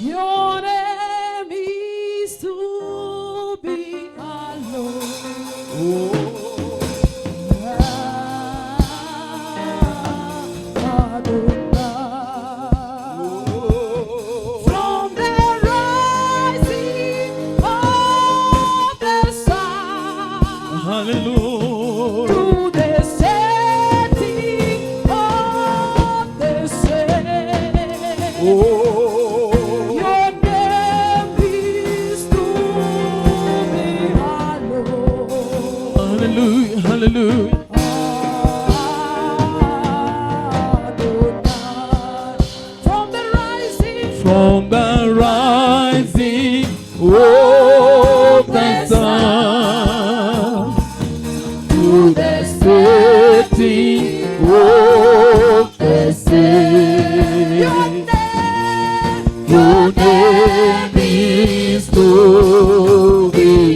Your name is to be hallowed. From the rising of the sun, Hallelujah. to the setting of the same. Your name is to be hallowed. Hallelujah. Hallelujah. Adonai. From the rising From the rising of the sun to the setting of the same. Your name is to be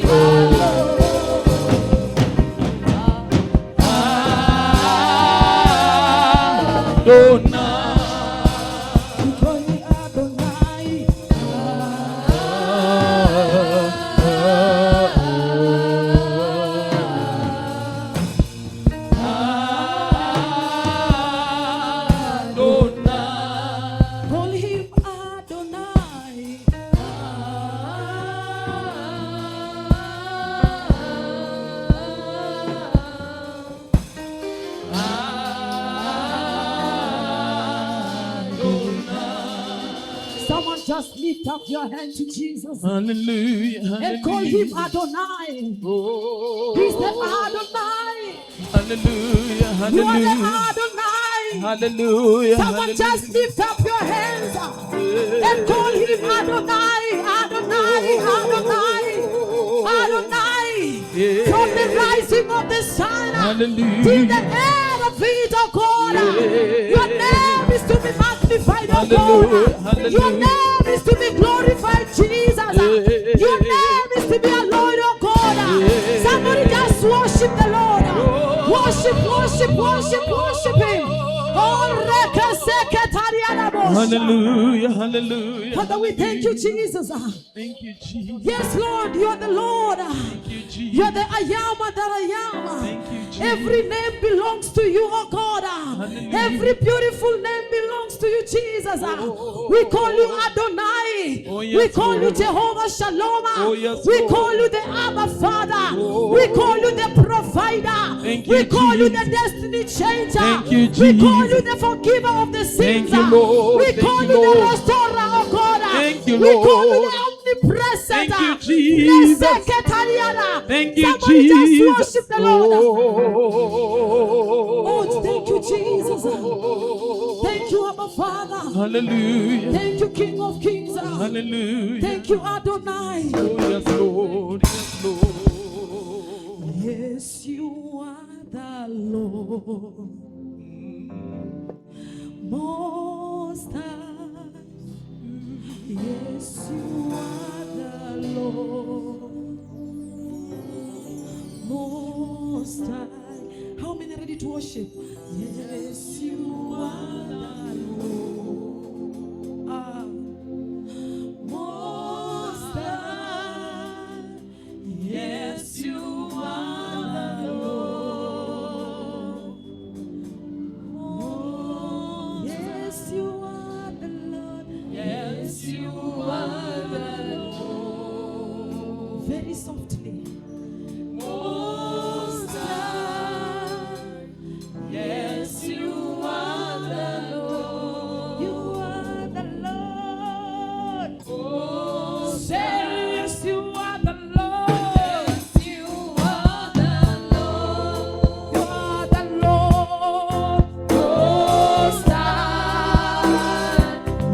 Call him Adonai. Someone just lift up your hand to Jesus Hallelujah. and call him Adonai. He's the Adonai. Hallelujah. You are the Hallelujah. Adonai. Hallelujah. Someone just lift up your hands and call him Adonai, Adonai, Adonai, Adonai. From the rising of the sun till the end of it, oh God. Your name is to be magnified, oh God. Your name is to be glorified, Jesus. Your name is to be hallowed, oh God. Somebody just worship the Lord. Worship, worship, worship, worship him. Hallelujah. Hallelujah. Father, we thank you, Jesus. Thank you, Jesus. Yes, Lord, you are the Lord. Thank you, Jesus. You are the I am that I am. Thank you, Jesus. Every name belongs to you, oh God. Hallelujah. Every beautiful name belongs to you, Jesus. We call you Adonai. Oh, yes, We call you Lord. Jehovah Shalom. Oh, yes, We Lord. call you the Abba Father. We call you the provider. Thank We you, call you the Jesus. destiny changer. Thank you, We call Jesus. you the forgiver of the sins. Thank you, Lord. We Thank call you, you the Lord. restorer, oh God. Thank you, We call you Lord. the omnipresent. Thank you, Jesus. Reseketariana. Thank you, Somebody Jesus. just worship the Lord. Oh, Thank you, Jesus. Thank you, Abba Father. Hallelujah. Thank you, King of Kings. Hallelujah. Thank you, Adonai. Oh, yes, Lord. Yes, Lord. Yes, you are the Lord. Most High. Yes, you are the Lord. Most High. How many are ready to worship? Yes, you are the Lord. Most High. Yes, you are the Lord. Yes, you are the Lord. Yes, you are the Lord. Very softly. Most High. Yes, you are the Lord. You are the Lord. Oh, say yes, you are the Lord. Yes, you are the Lord. You are the Lord. Most High.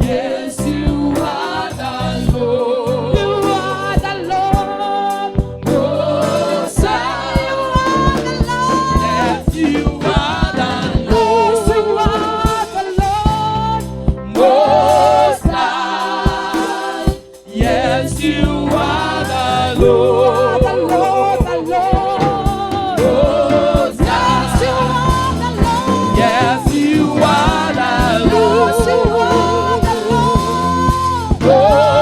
Yes, you are the Lord. You are the Lord. Most High. You are the Lord. Yes, you are the Yes, you are the Lord. Most High. Yes, you are the You are Lord. the Lord, the Lord. Most Yes, you High. are the Lord. Yes, you are the Yes, you Lord. are the Lord. Most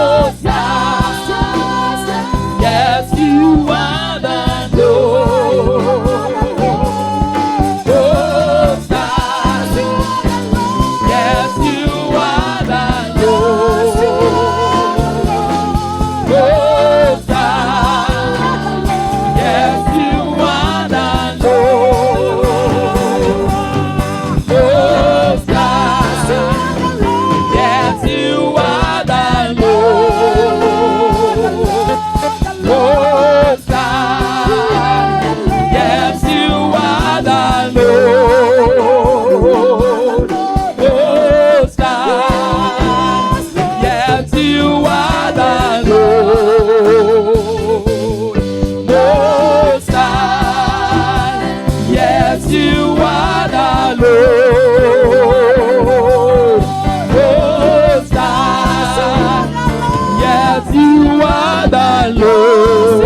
the Lord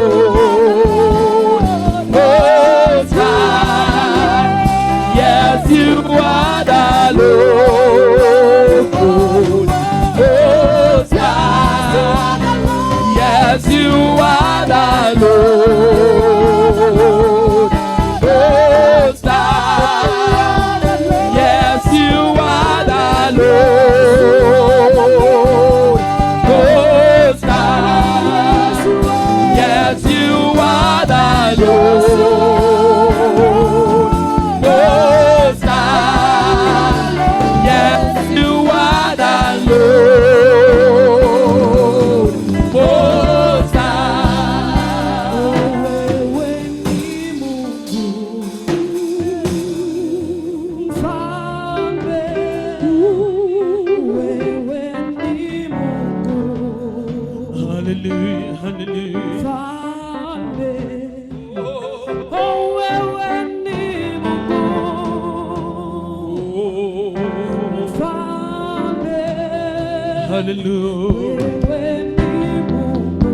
Most High. Yes, you are the Lord Most High. Yes, you are the Lord Most High. Yes, you are the Lord Most High. Yes, you are the Lord Most High. Yes, you are the Lord Most High. Wewe ni Mungu Mfalme, wewe ni Mungu Hallelujah, hallelujah. Mfalme, oh wewe ni Mungu Mfalme, Hallelujah. wewe ni Mungu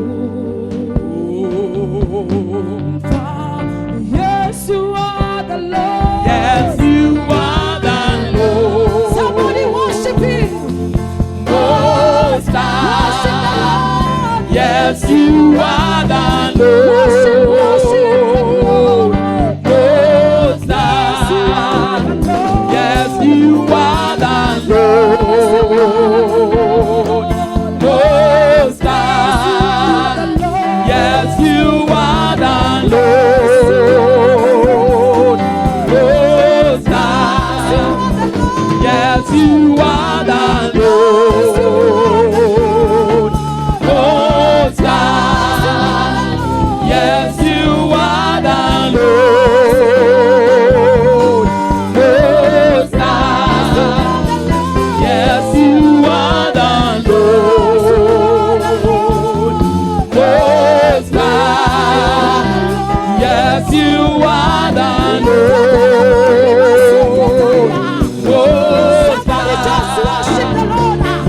Mfalme. Yes, you are the Lord. Yes, you are the Lord Somebody worship Him. Most Worship the High. Lord. Yes, you are the Worship, worship the Lord Lord. Most High. Yes, you are the Lord Most High. Yes, you are the Lord Most High. Yes, you are the Lord Most High. Yes, you are the Lord Most High. Yes, you are the Lord Most High. Yes, you are the Lord Most Somebody just worship the Lord. High.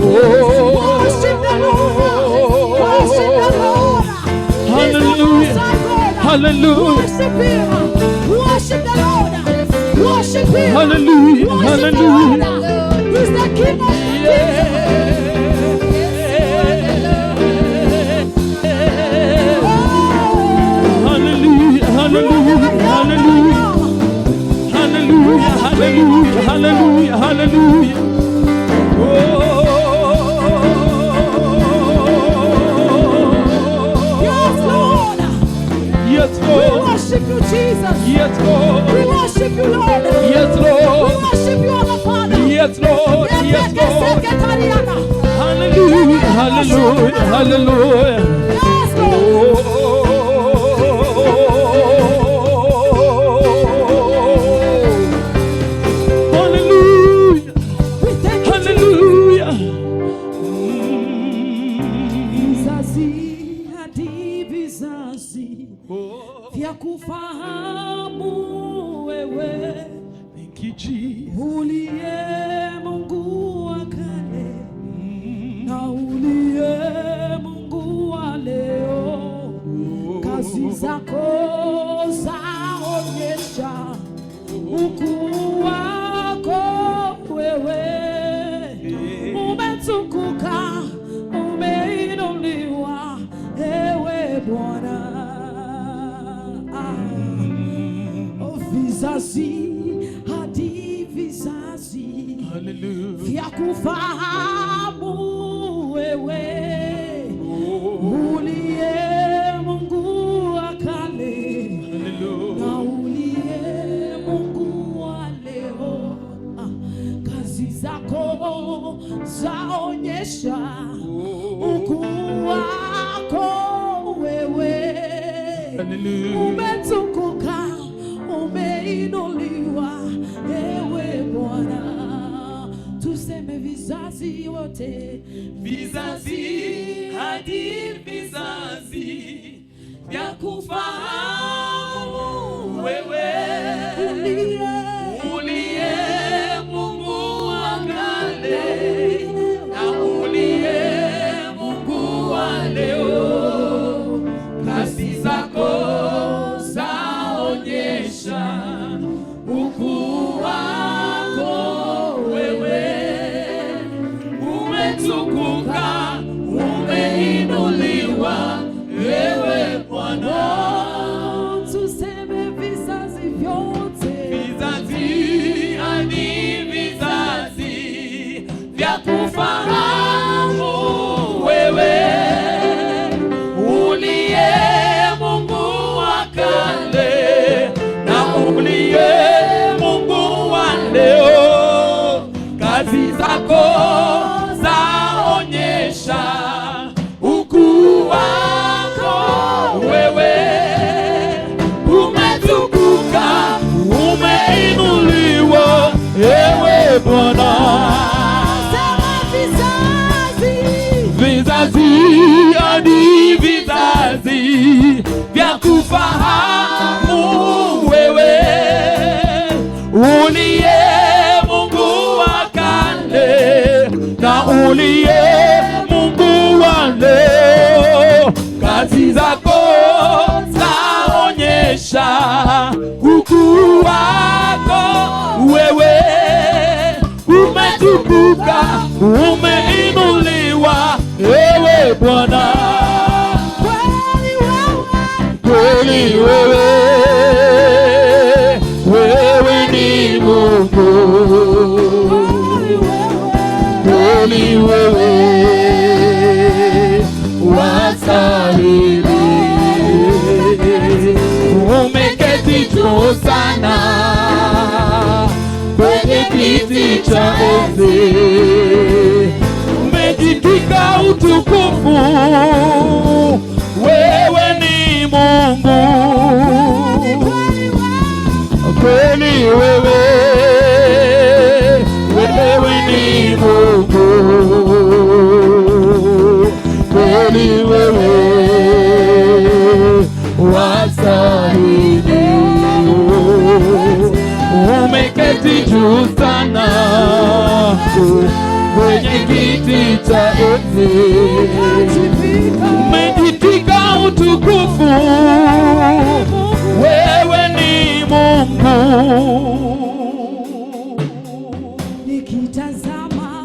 Worship the Lord. Worship the Lord. He's the Most High God. Hallelujah. Worship Him. Worship the Lord. Worship Him. Hallelujah. Worship Hallelujah. the Lord. He's the King of Hallelujah. Hallelujah. Hallelujah. Hallelujah. Hallelujah. Hallelujah. Hallelujah. Yes, Lord. Yes, We Lord. worship you, Jesus. Yes, We Lord. worship you, Lord. Yes, We Lord. worship you, our Father. Yes, Lord. Yes, Lord. Sekretariana. Hallelujah. Hallelujah. Hallelujah. Yes, Lord. Hallelujah. We thank you, Hallelujah. vizazi hadi vizazi vya kufahamu wewe Thank you, Jesus. uliye Mungu wa kale na uliye Mungu wa leo. Kazi zako zaonyesha ukuu wako wewe. Umetukuka, umeinuliwa, ewe Bwana. Vizazi hadi vizazi Hallelujah. vya kufahamu wewe uliye Mungu wa kale na uliye Mungu wa leo. Kazi zako zaonyesha ukuu wako wewe. Umetukuka, umeinuliwa, ewe Bwana. Tuseme vizazi wote, Vizazi hadi vizazi vya kufahamu wewe uliye Mungu wa kale na uliye Mungu wa leo. vizazi hadi vizazi vya kufahamu wewe uliye Mungu wa kale na uliye Mungu wa leo. Kazi zako zaonyesha ukuu wako wewe, umetukuka, umeinuliwa wewe Bwana. Kweli wewe, wewe ni Mungu. Kweli wewe wastahili. Umeketi juu sana kwenye kiti cha enzi, umejitwika utukufu, wewe ni Mungu. Kweli wewe, wewe ni Mungu. Kweli wewe wastahili. Umeketi juu sana kwenye kiti cha enzi, umejitwika utukufu, wewe ni Mungu. Nikitazama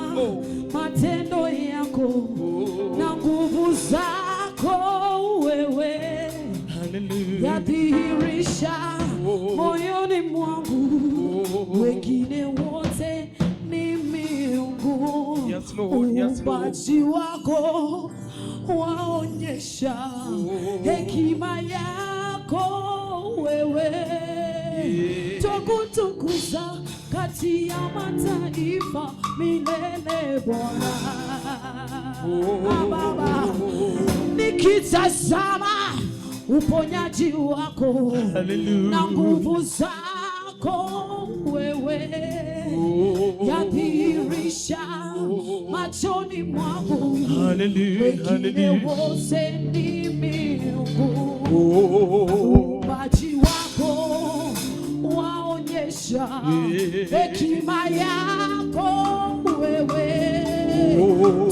matendo yako na nguvu zako wewe, yadhihirisha moyoni mwangu, wengine wote ni miungu. Uumbaji wako waonyesha hekima yako wewe, twakutukuza kati ya mataifa milele Bwana. Baba, nikitazama uponyaji wako na nguvu zako wewe, yadhihirisha machoni mwangu, wengine wote ni miungu. Uumbaji wako waonyesha hekima yako wewe,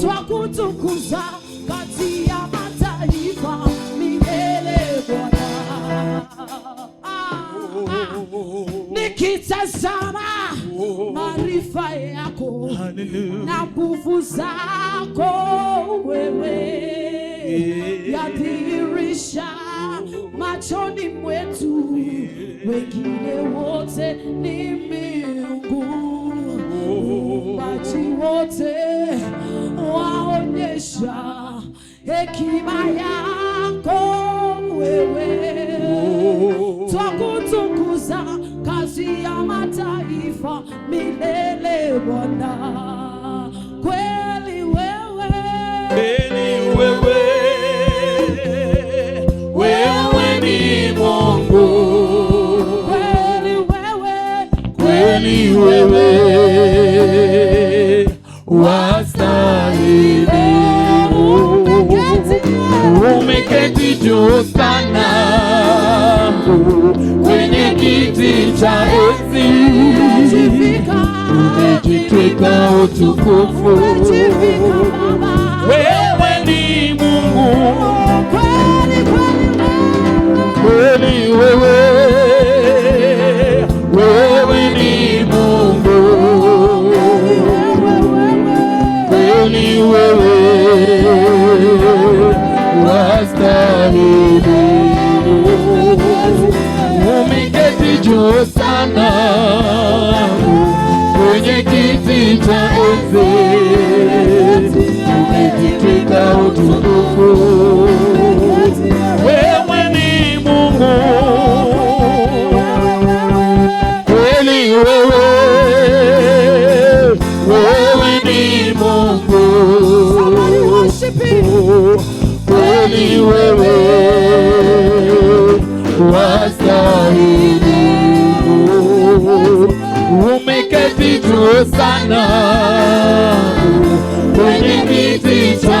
twakutukuza kati ya mataifa milele Bwana. Nikitazama maarifa yako na nguvu zako wewe, yadhihirisha machoni mwetu, wengine wote ni miungu. Uumbaji wote waonyesha hekima yako wewe, twakutukuza kazi ya mataifa milele Bwana. Kweli wewe, Kweli wewe, wewe ni Mungu. kweli wewe, Kweli wewe wastahili. Umeketi juu sana kwenye kiti cha enzi, umejitwika utukufu, wewe ni Mungu. Kweli wewe, wewe ni Mungu. Kweli wewe wastahili. Umeketi juu sana kwenye kiti cha enzi, umejitwika utukufu, wewe ni Mungu. Kweli wewe, wewe ni Mungu. Kweli wewe wastahili. Umeketi juu sana kwenye kiti cha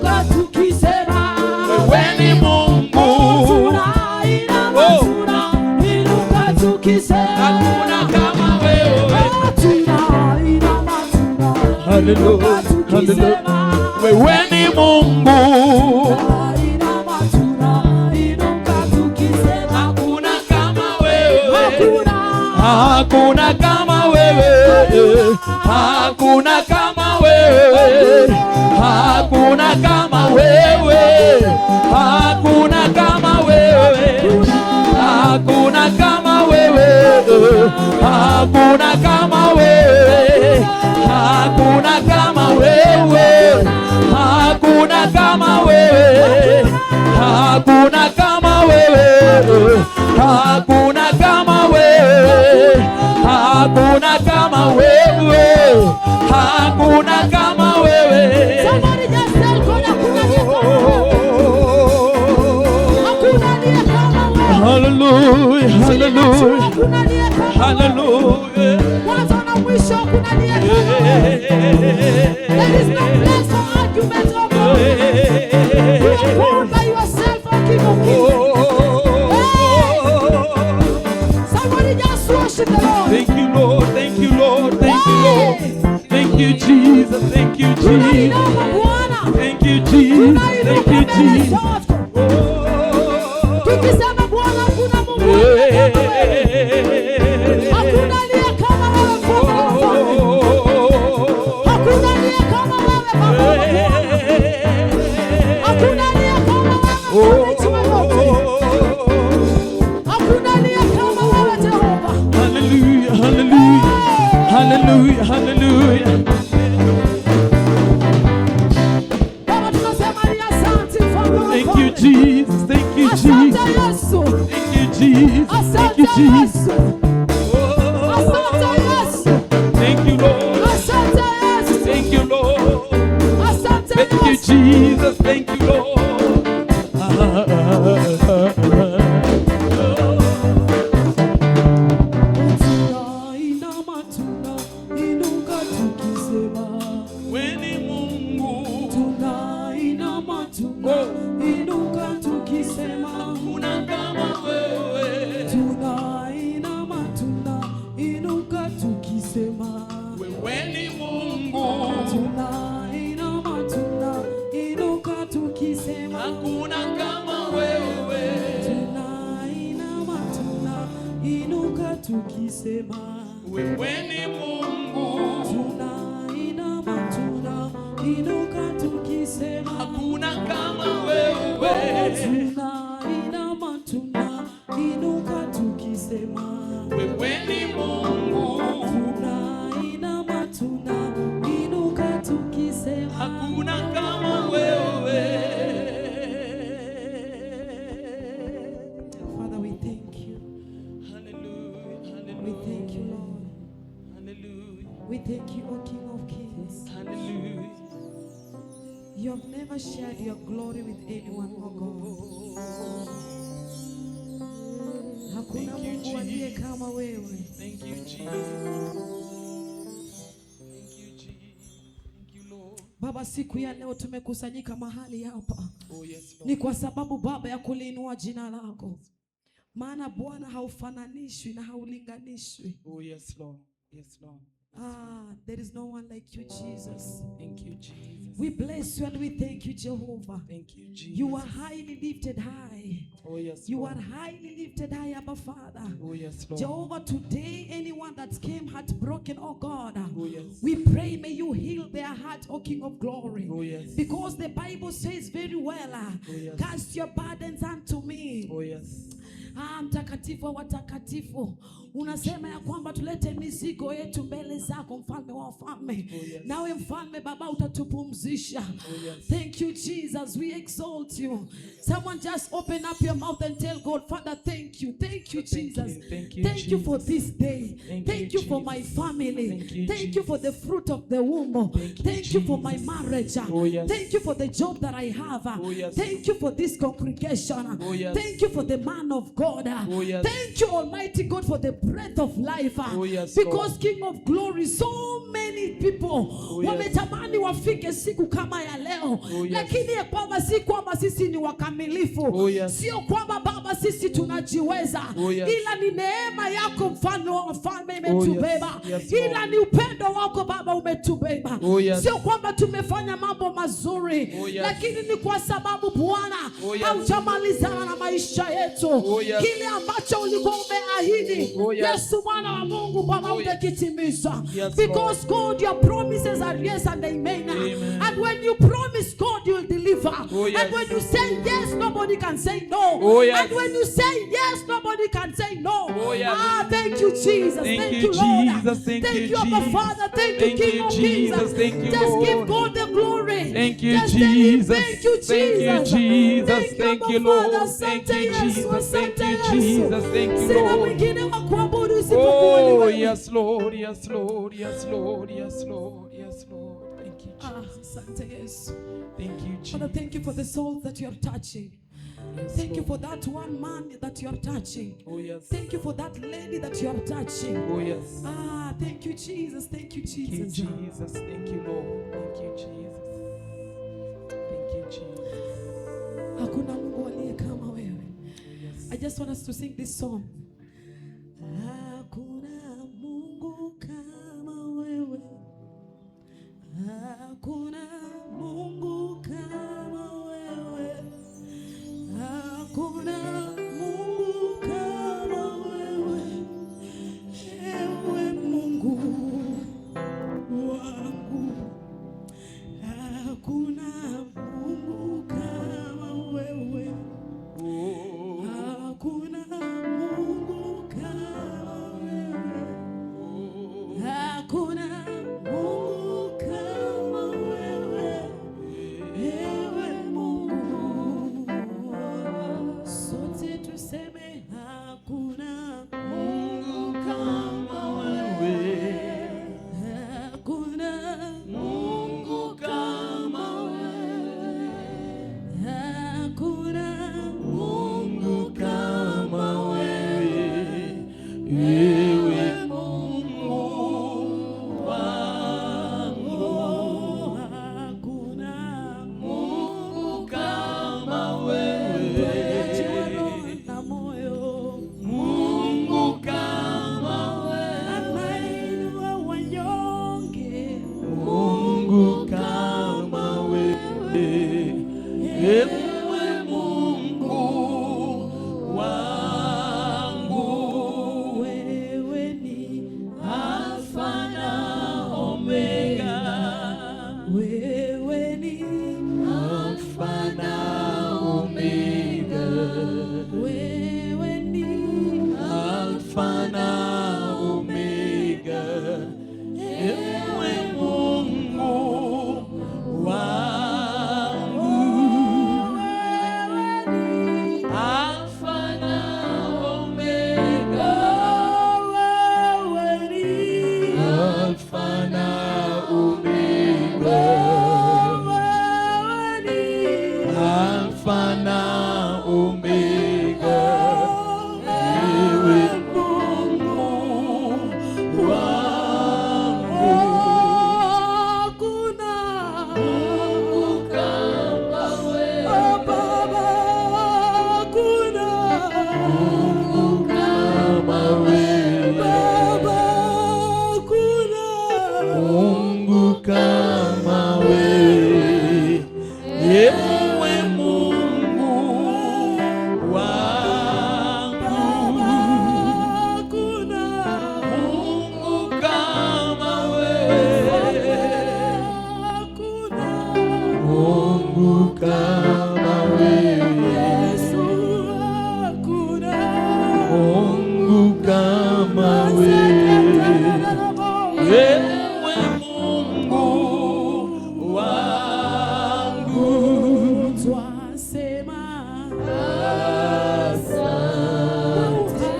Hallelujah. Hallelujah. Wewe ni Mungu. Hakuna kama wewe. Hakuna kama wewe. Hakuna kama wewe. Hakuna kama wewe. Hakuna kama wewe. Hakuna kama wewe. Hakuna kama wewe. Hakuna kama wewe. Hakuna kama wewe. Hakuna kama wewe. Hakuna kama wewe. Hakuna kama wewe. Hakuna kama wewe. Somebody just tell God hakuna aliye kama wewe. Hallelujah. Hallelujah. Hallelujah. Mwanzo na mwisho hakuna aliye kama wewe. There is no place for argument or God. You are called by yourself, O King of Kings. Somebody just worship the Lord. Thank you, Lord. Thank you, Lord. Thank you, Lord. Thank you, Jesus. Thank you, Jesus. Thank you, Jesus. Thank you, Jesus. Tukisema Bwana kuna Mungu. Hakuna aliye kama wewe Mfalme. Hakuna aliye kama wewe Baba. Hakuna aliye kama wewe Mfalme. Hakuna aliye kama wewe Jehova. Hallelujah, hallelujah, hallelujah, hallelujah. Baba tunasema ni asante Mfalme. Thank you, Jesus. Thank you, Jesus. Asante Yesu. Thank you, Jesus. Thank Asante you, Jesus. Yesu. Asante Yesu. Thank you, Lord. Asante Yesu. Thank you, Lord. Asante Thank you, Yesu. Jesus. Thank you, Lord. Tunainama, tunainuka tukisema, Wewe ni Mungu. tunainama, tunainuka tukisema, Hakuna kama wewe. tunainama, tunainuka tukisema, Wewe ni Mungu. tunainama, tunainuka tukisema, Hakuna kama wewe. tunainama, tunainuka tukisema, Wewe ni Mungu. tunainama, tunainuka tukisema, Hakuna kama wewe. tunainama, tunainuka tukisema, Wewe ni Mungu. tunainama, tunainuka tukisema, Hakuna kama wewe. Father, we thank you. Hallelujah. We thank you, Lord. Hallelujah. We thank you, O King of Kings. Hallelujah. You have never shared your glory with anyone, O God. Hakuna Thank you, Mungu aliye Jesus. kama wewe. Thank you, Jesus. Thank you, Jesus. Thank you, Lord. Baba, siku ya leo tumekusanyika mahali hapa Oh, yes, Lord. ni kwa sababu Baba ya kuliinua jina lako, maana Bwana haufananishwi na haulinganishwi. Oh, yes, Lord. Yes, Lord. There is no one like you, Jesus. Thank you, Jesus. We bless you and we thank you, Jehovah. Thank you, Jesus. You are highly lifted high. Oh, yes, You Lord. are highly lifted high, Abba Father. Oh, yes, Lord. Jehovah, today anyone that came heartbroken, oh God, Oh, yes. we pray may you heal their heart, O King of Glory. Oh, yes. Because the Bible says very well, Oh, yes. cast your burdens unto me. Oh, yes. Mtakatifu wa watakatifu, unasema ya kwamba tulete mizigo yetu mbele zako, mfalme wa wafalme. Oh, yes. Nawe mfalme Baba utatupumzisha. Oh, yes. Thank you, Jesus. We exalt you. Someone just open up your mouth and tell God, Father, thank you. Thank you, Thank Jesus. you. Thank you, Thank you for Jesus. this day. Thank you you, for my Jesus. family. Thank you, for the fruit of the womb. Thank you, you for my Jesus. marriage. Oh, yes. Thank you for the job that I have. Oh, yes. Thank you for this congregation. Oh, yes. Thank you for the man of God. God. Oh, yes. Thank you, Almighty God, for the breath of life. Oh, yes, Because Lord. King of Glory, so many people Oh, yes. wametamani wafike siku kama ya leo. Oh, yes. Lakini ya kwamba si kwamba sisi ni wakamilifu. Oh, yes. Sio kwamba Baba sisi tunajiweza. Oh, yes. Ila ni neema yako mfalme wa wafalme imetubeba. Yes, Ila ni upendo wako Baba umetubeba. Oh, yes. Sio kwamba tumefanya mambo mazuri. Oh, yes. Lakini ni kwa sababu Bwana Oh, yes. haujamalizana na maisha yetu. Oh, yes. Kile ambacho ulikuwa umeahidi. Oh, yes. Yesu mwana wa Mungu Baba Oh, yes. utakitimiza. Yes, Because God, your promises are yes and amen. Amen. And when you promise God, you will deliver. Oh, yes. And when you say yes, nobody can say no. Oh, yes. And when you say yes, nobody can say no. Oh, yes. Thank you, Jesus. Thank Thank you, you, Lord. Jesus. Thank you, Abba Jesus. Father. Thank Thank you, you, King of Jesus. Kings. Thank you, Just give Lord. God the glory. Thank you, Just tell him, Jesus. thank you, Thank you, Jesus. Jesus. Thank Abba you, Lord. Father. Thank Asante you, Yesu, Jesus. Thank asante you, Yesu. Jesus. Thank you, Sina Lord. mwingine wa kuabudu isipokuwa ni Oh, wewe. yes, Lord. Yes, Lord. Yes, Lord. Yes, Lord. Yes, Lord. Thank you, Jesus. Asante Yesu. Thank you, Father, Jesus. thank you for the souls that you are touching. Yes, Thank you Lord. for that one man that you are touching. Oh, yes. Thank you for that lady that you are touching. Oh, yes. Thank you, Jesus. Thank you, Thank you, Jesus. Jesus. Thank you, Lord. Thank you, Jesus. Thank you, Jesus. Hakuna Mungu aliye kama wewe. Yes. I just want us to sing this song. Hakuna Mungu kama wewe. Hakuna Mungu kama wewe. Hakuna Mungu kama wewe. Ewe Mungu wangu. Hakuna Mungu kama wewe. Oh, Hakuna Mungu kama wewe. Hakuna Mungu kama wewe. Ewe Mungu. Sote tuseme hakuna Mungu kama wewe. Hakuna Mungu kama wewe. Hakuna Mungu kama wewe. Ewe Mungu wangu. Hakuna Mungu kama wewe. Na moyo. Mungu kama wewe. Anainua wanyonge. Mungu kama wewe. Ewe Mungu wangu. Wewe ni Alfa na Omega. wewe ni Alfa na Omega. wewe ni Alfa na Omega. Ewe Mungu wangu. Alfa na Omega. wewe ni Alfa na Omega. wewe ni Alfa na Omega. Ewe Mungu wangu. hakuna Mungu kama wewe. Baba, hakuna Mungu kama wewe. Baba, hakuna Mungu kama wewe. Ewe Mungu wangu. hakuna Mungu kama wewe. hakuna Mungu kama wewe. Yesu, hakuna Mungu kama wewe. Ewe Mungu wangu. twasema Asante.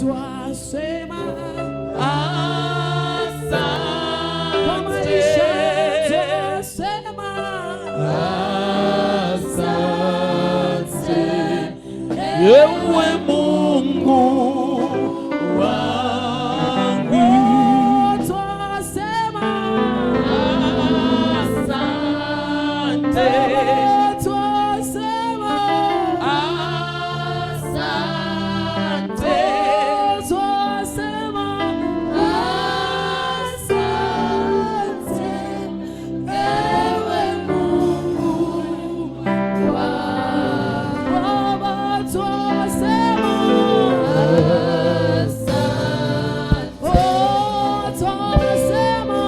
twasema kwa maisha Asante. twasema Asante. Ewe Mungu wangu, twasema asante, twasema asante, twasema asante, ewe Mungu wangu. Baba, twasema asante, oh, twasema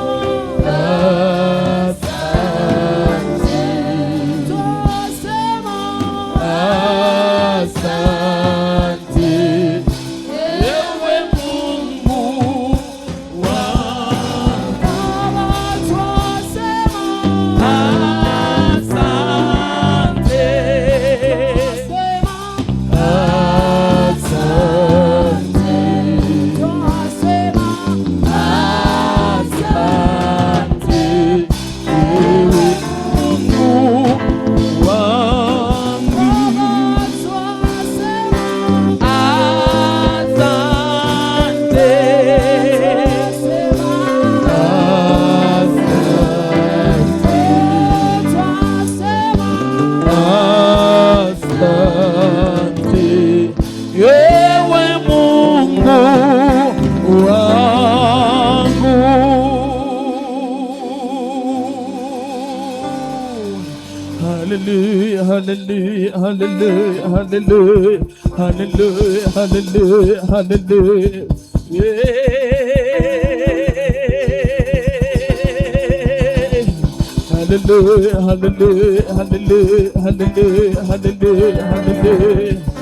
asante, twasema asante, ewe Mungu wangu. Baba, twasema Asante, Hallelujah, hallelujah, hallelujah, hallelujah, hallelujah, hallelujah, hallelujah. Yeah. Hallelujah, hallelujah, hallelujah, hallelujah, hallelujah, hallelujah.